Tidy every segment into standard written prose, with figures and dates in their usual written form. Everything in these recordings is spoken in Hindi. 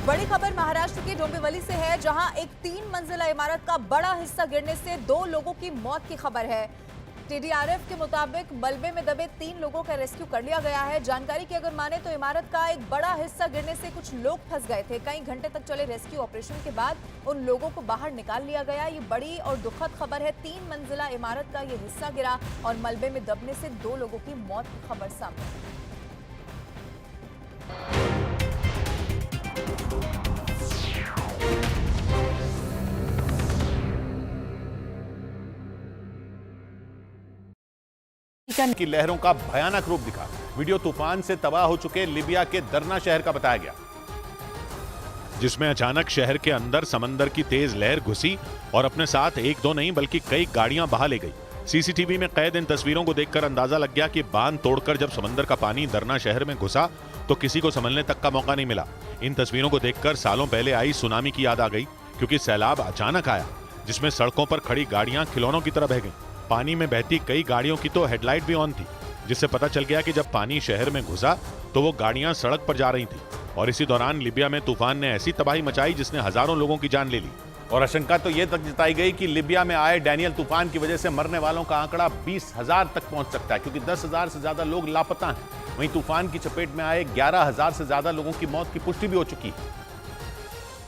बड़ी खबर महाराष्ट्र के डोंबिवली से है, जहां एक 3 मंजिला इमारत का बड़ा हिस्सा गिरने से 2 लोगों की मौत की खबर है। टीडीआरएफ के मुताबिक मलबे में दबे 3 लोगों का रेस्क्यू कर लिया गया है। जानकारी की अगर माने तो इमारत का एक बड़ा हिस्सा गिरने से कुछ लोग फंस गए थे। कई घंटे तक चले रेस्क्यू ऑपरेशन के बाद उन लोगों को बाहर निकाल लिया गया। ये बड़ी और दुखद खबर है। 3 मंजिला इमारत का ये हिस्सा गिरा और मलबे में दबने से 2 लोगों की मौत की खबर सामने आई। की लहरों का भयानक रूप दिखा। वीडियो तूफान से तबाह हो चुके लिबिया के दरना शहर का बताया गया, जिसमें अचानक शहर के अंदर समंदर की तेज लहर घुसी और अपने साथ एक दो नहीं बल्कि कई गाड़ियां बहा ले गई। सीसीटीवी में कैद इन तस्वीरों को देखकर अंदाजा लग गया कि बांध तोड़कर जब समंदर का पानी दरना शहर में घुसा तो किसी को संभलने तक का मौका नहीं मिला। इन तस्वीरों को देखकर सालों पहले आई सुनामी की याद आ गई, क्योंकि सैलाब अचानक आया जिसमें सड़कों पर खड़ी गाड़ियां खिलौनों की तरह बह गईं। पानी में बहती कई गाड़ियों की तो हेडलाइट भी ऑन थी, जिससे पता चल गया कि जब पानी शहर में घुसा तो वो गाड़ियां सड़क पर जा रही थी। और इसी दौरान लिबिया में तूफान ने ऐसी तबाही मचाई जिसने हजारों लोगों की जान ले ली। और आशंका तो ये तक जताई गई कि लिबिया में आए डैनियल तूफान की वजह से मरने वालों का आंकड़ा 20,000 तक पहुंच सकता है, क्योंकि 10,000 से ज्यादा लोग लापता हैं। वहीं तूफान की चपेट में आए 11,000 से ज्यादा लोगों की मौत की पुष्टि भी हो चुकी है।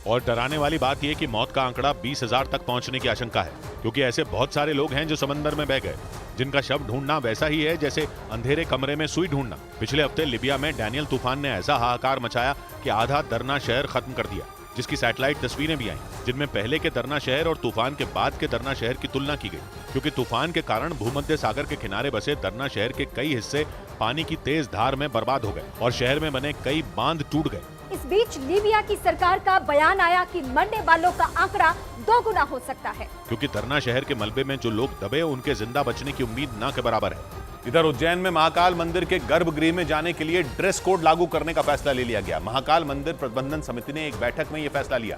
और डराने वाली बात यह कि मौत का आंकड़ा 20,000 तक पहुंचने की आशंका है, क्योंकि ऐसे बहुत सारे लोग हैं जो समंदर में बह गए, जिनका शव ढूंढना वैसा ही है जैसे अंधेरे कमरे में सुई ढूंढना। पिछले हफ्ते लिबिया में डैनियल तूफान ने ऐसा हाहाकार मचाया कि आधा दरना शहर खत्म कर दिया, जिसकी सैटेलाइट तस्वीरें भी आईं, जिनमें पहले के दरना शहर और तूफान के बाद के दरना शहर की तुलना की गई, क्योंकि तूफान के कारण भूमध्य सागर के किनारे बसे दरना शहर के कई हिस्से पानी की तेज धार में बर्बाद हो गए और शहर में बने कई बांध टूट गए। इस बीच लीबिया की सरकार का बयान आया कि मरने वालों का आंकड़ा 2 गुना हो सकता है, क्योंकि दरना शहर के मलबे में जो लोग दबे उनके जिंदा बचने की उम्मीद न के बराबर है। इधर उज्जैन में महाकाल मंदिर के गर्भगृह में जाने के लिए ड्रेस कोड लागू करने का फैसला ले लिया गया। महाकाल मंदिर प्रबंधन समिति ने एक बैठक में यह फैसला लिया,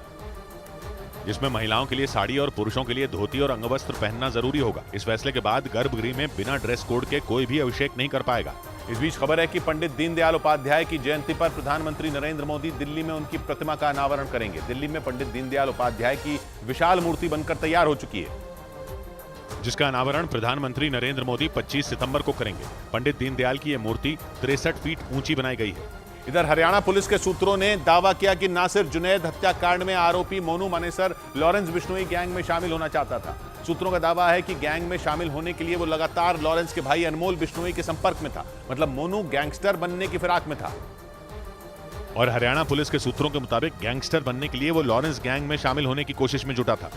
जिसमें महिलाओं के लिए साड़ी और पुरुषों के लिए धोती और अंगवस्त्र पहनना जरूरी होगा। इस फैसले के बाद गर्भगृह में बिना ड्रेस कोड के कोई भी अभिषेक नहीं कर पाएगा। इस बीच खबर है कि पंडित दीनदयाल उपाध्याय की जयंती पर प्रधानमंत्री नरेंद्र मोदी दिल्ली में उनकी प्रतिमा का अनावरण करेंगे। दिल्ली में पंडित दीनदयाल उपाध्याय की विशाल मूर्ति बनकर तैयार हो चुकी है, जिसका अनावरण प्रधानमंत्री नरेंद्र मोदी 25 सितंबर को करेंगे। पंडित दीनदयाल की यह मूर्ति 63 फीट ऊंची बनाई गई है। इधर हरियाणा पुलिस के सूत्रों ने दावा किया कि नासिर जुनैद हत्याकांड में आरोपी मोनू मानेसर लॉरेंस बिश्नोई गैंग में शामिल होना चाहता था। सूत्रों का दावा है कि गैंग में शामिल होने के लिए वो लगातार लॉरेंस के भाई अनमोल बिश्नोई के संपर्क में था। मतलब मोनू गैंगस्टर बनने की फिराक में था। और हरियाणा पुलिस के सूत्रों के मुताबिक गैंगस्टर बनने के लिए वो लॉरेंस गैंग में शामिल होने की कोशिश में जुटा था।